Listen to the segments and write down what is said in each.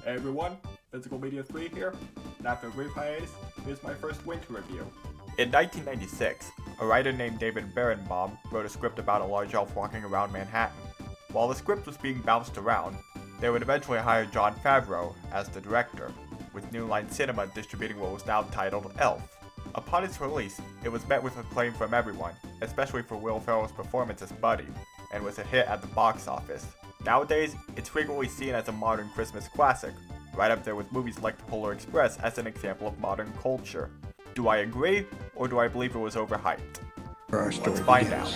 Hey everyone, Physical Media 3 here, and after a brief hiatus, here's my first winter review. In 1996, a writer named David Berenbaum wrote a script about a large elf walking around Manhattan. While the script was being bounced around, they would eventually hire Jon Favreau as the director, with New Line Cinema distributing what was now titled Elf. Upon its release, it was met with acclaim from everyone, especially for Will Ferrell's performance as Buddy, and was a hit at the box office. Nowadays, it's frequently seen as a modern Christmas classic, right up there with movies like The Polar Express as an example of modern culture. Do I agree, or do I believe it was overhyped? Let's find out.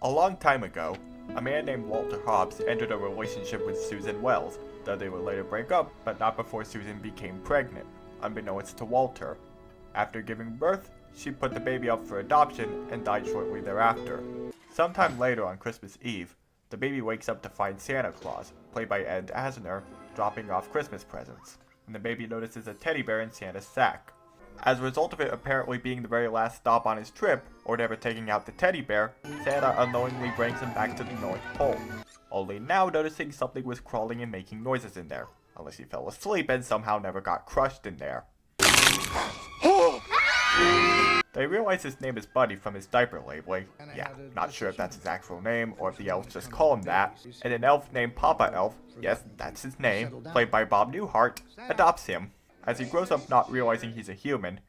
A long time ago, a man named Walter Hobbs entered a relationship with Susan Wells, though they would later break up, but not before Susan became pregnant, unbeknownst to Walter. After giving birth, she put the baby up for adoption and died shortly thereafter. Sometime later on Christmas Eve, the baby wakes up to find Santa Claus, played by Ed Asner, dropping off Christmas presents, and the baby notices a teddy bear in Santa's sack. As a result of it apparently being the very last stop on his trip, or never taking out the teddy bear, Santa unknowingly brings him back to the North Pole, only now noticing something was crawling and making noises in there, unless he fell asleep and somehow never got crushed in there. They realize his name is Buddy from his diaper labeling. Yeah, not sure if that's his actual name, or if the elves just call him that, and an elf named Papa Elf, yes, that's his name, played by Bob Newhart, adopts him. As he grows up not realizing he's a human,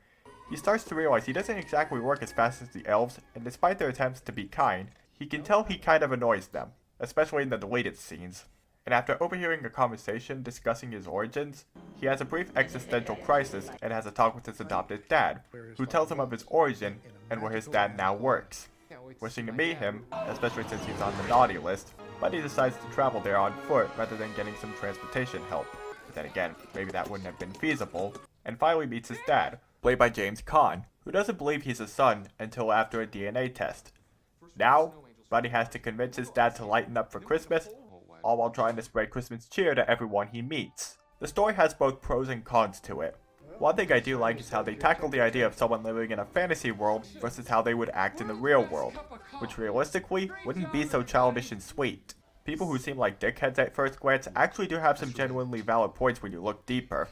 he starts to realize he doesn't exactly work as fast as the elves, and despite their attempts to be kind, he can tell he kind of annoys them, especially in the deleted scenes. And after overhearing a conversation discussing his origins, he has a brief existential crisis and has a talk with his adopted dad, who tells him of his origin and where his dad now works. Wishing to meet him, especially since he's on the naughty list, Buddy decides to travel there on foot rather than getting some transportation help. Then again, maybe that wouldn't have been feasible, and finally meets his dad, played by James Caan, who doesn't believe he's his son until after a DNA test. Now, Buddy has to convince his dad to lighten up for Christmas, all while trying to spread Christmas cheer to everyone he meets. The story has both pros and cons to it. One thing I do like is how they tackle the idea of someone living in a fantasy world versus how they would act in the real world, which realistically wouldn't be so childish and sweet. People who seem like dickheads at first glance actually do have some genuinely valid points when you look deeper.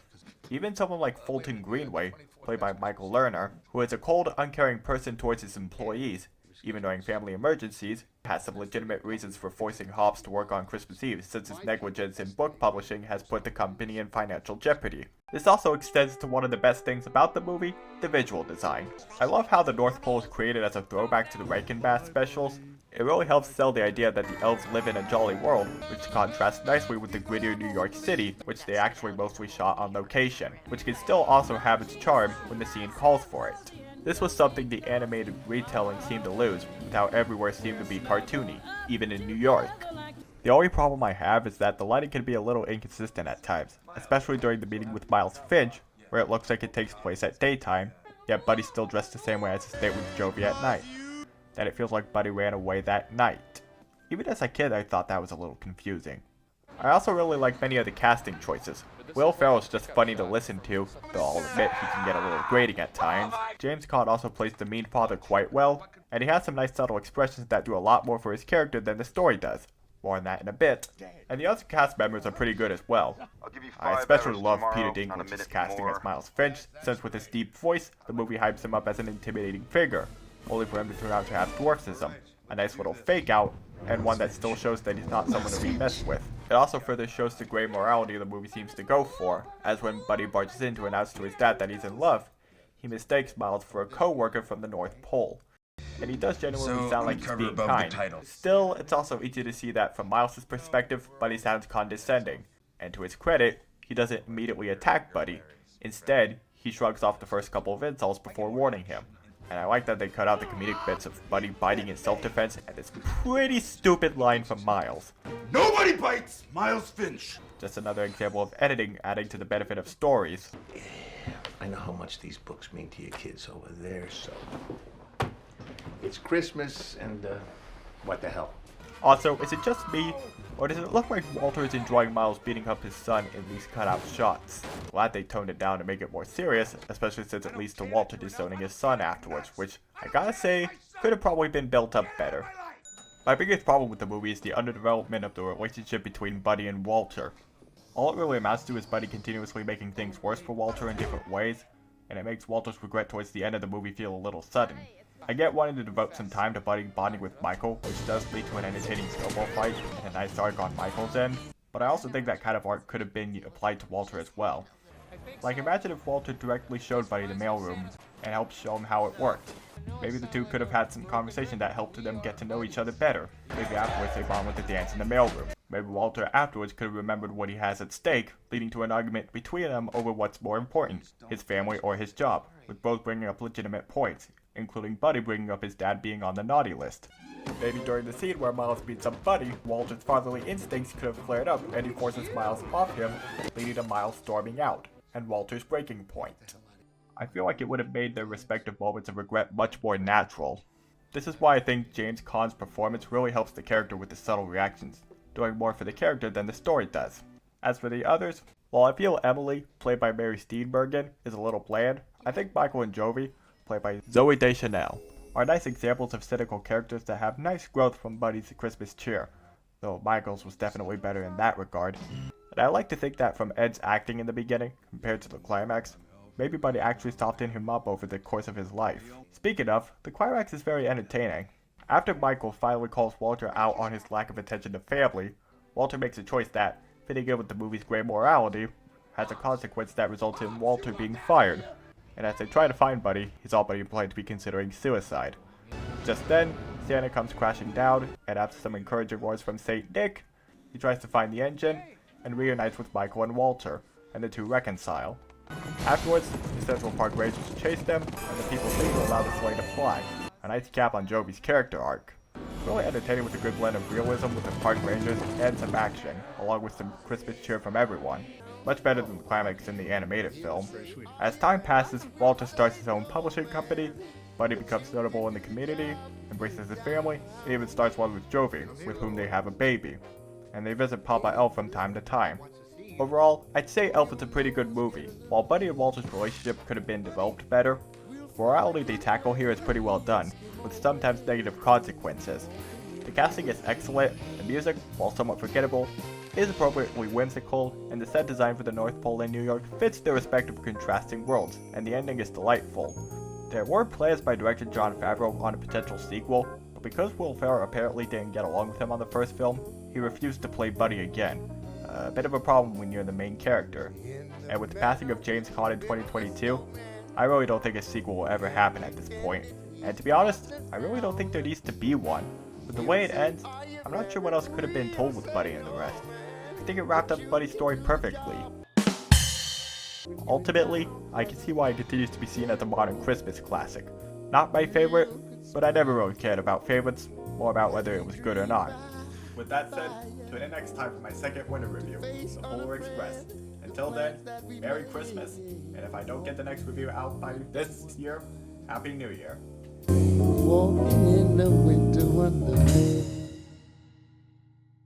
Even someone like Fulton Greenway, played by Michael Lerner, who is a cold, uncaring person towards his employees, even during family emergencies, has some legitimate reasons for forcing Hobbs to work on Christmas Eve since his negligence in book publishing has put the company in financial jeopardy. This also extends to one of the best things about the movie, the visual design. I love how the North Pole is created as a throwback to the Rankin-Bass specials. It really helps sell the idea that the elves live in a jolly world, which contrasts nicely with the grittier New York City, which they actually mostly shot on location, which can still also have its charm when the scene calls for it. This was something the animated retelling seemed to lose, with how everywhere seemed to be cartoony, even in New York. The only problem I have is that the lighting can be a little inconsistent at times, especially during the meeting with Miles Finch, where it looks like it takes place at daytime, yet Buddy's still dressed the same way as his date with Jovi at night. That it feels like Buddy ran away that night. Even as a kid, I thought that was a little confusing. I also really like many of the casting choices. Will Ferrell's just funny to listen to, though I'll admit he can get a little grating at times. James Caan also plays the mean father quite well, and he has some nice subtle expressions that do a lot more for his character than the story does. More on that in a bit. And the other cast members are pretty good as well. I especially love Peter Dinklage's casting as Miles Finch, since with his deep voice, the movie hypes him up as an intimidating figure, only for him to turn out to have dwarfism, a nice little fake out, and one that still shows that he's not someone to be messed with. It also further shows the gray morality the movie seems to go for, as when Buddy barges in to announce to his dad that he's in love, he mistakes Miles for a co-worker from the North Pole. And he does genuinely sound like he's being kind. Still, it's also easy to see that from Miles' perspective, Buddy sounds condescending, and to his credit, he doesn't immediately attack Buddy. Instead, he shrugs off the first couple of insults before warning him. And I like that they cut out the comedic bits of Buddy biting in self-defense and this pretty stupid line from Miles. Nobody bites Miles Finch! Just another example of editing adding to the benefit of stories. I know how much these books mean to your kids over there, so... It's Christmas, and, what the hell? Also, is it just me, or does it look like Walter is enjoying Miles beating up his son in these cutout shots? Glad they toned it down to make it more serious, especially since it leads to Walter disowning his son afterwards, which, I gotta say, could have probably been built up better. My biggest problem with the movie is the underdevelopment of the relationship between Buddy and Walter. All it really amounts to is Buddy continuously making things worse for Walter in different ways, and it makes Walter's regret towards the end of the movie feel a little sudden. I get wanting to devote some time to Buddy bonding with Michael, which does lead to an entertaining snowball fight and a nice arc on Michael's end, but I also think that kind of arc could have been applied to Walter as well. Like, imagine if Walter directly showed Buddy the mailroom and helped show him how it worked. Maybe the two could have had some conversation that helped them get to know each other better. Maybe afterwards they bond with the dance in the mailroom. Maybe Walter afterwards could have remembered what he has at stake, leading to an argument between them over what's more important, his family or his job, with both bringing up legitimate points, including Buddy bringing up his dad being on the naughty list. Maybe during the scene where Miles beats up Buddy, Walter's fatherly instincts could have flared up and he forces Miles off him, leading to Miles storming out, and Walter's breaking point. I feel like it would have made their respective moments of regret much more natural. This is why I think James Caan's performance really helps the character with the subtle reactions, doing more for the character than the story does. As for the others, while I feel Emily, played by Mary Steenburgen, is a little bland, I think Michael and Jovi, played by Zooey Deschanel, are nice examples of cynical characters that have nice growth from Buddy's Christmas cheer, though Michael's was definitely better in that regard. And I like to think that from Ed's acting in the beginning, compared to the climax, maybe Buddy actually softened him up over the course of his life. Speaking of, the climax is very entertaining. After Michael finally calls Walter out on his lack of attention to family, Walter makes a choice that, fitting in with the movie's gray morality, has a consequence that results in Walter being fired. And as they try to find Buddy, he's all but implied to be considering suicide. Just then, Santa comes crashing down, and after some encouraging words from Saint Nick, he tries to find the engine, and reunites with Michael and Walter, and the two reconcile. Afterwards, the Central Park Rangers chase them, and the people think will allow the sleigh to fly. A nice cap on Jovi's character arc. Really entertaining with a good blend of realism with the park rangers and some action, along with some Christmas cheer from everyone. Much better than the climax in the animated film. As time passes, Walter starts his own publishing company, Buddy becomes notable in the community, embraces his family, and even starts one with Jovi, with whom they have a baby. And they visit Papa Elf from time to time. Overall, I'd say Elf is a pretty good movie. While Buddy and Walter's relationship could have been developed better, the morality they tackle here is pretty well done, with sometimes negative consequences. The casting is excellent, the music, while somewhat forgettable, is appropriately whimsical, and the set design for the North Pole and New York fits their respective contrasting worlds, and the ending is delightful. There were plans by director Jon Favreau on a potential sequel, but because Will Ferrell apparently didn't get along with him on the first film, he refused to play Buddy again. A bit of a problem when you're the main character. And with the passing of James Caan in 2022, I really don't think a sequel will ever happen at this point. And to be honest, I really don't think there needs to be one. With the way it ends, I'm not sure what else could have been told with Buddy and the rest. I think it wrapped up Buddy's story perfectly. Ultimately, I can see why it continues to be seen as a modern Christmas classic. Not my favorite, but I never really cared about favorites, more about whether it was good or not. With that said, tune in next time for my second winter review, The Polar Express. Until then, Merry Christmas, and if I don't get the next review out by this year, Happy New Year. Walking in the winter wonderland.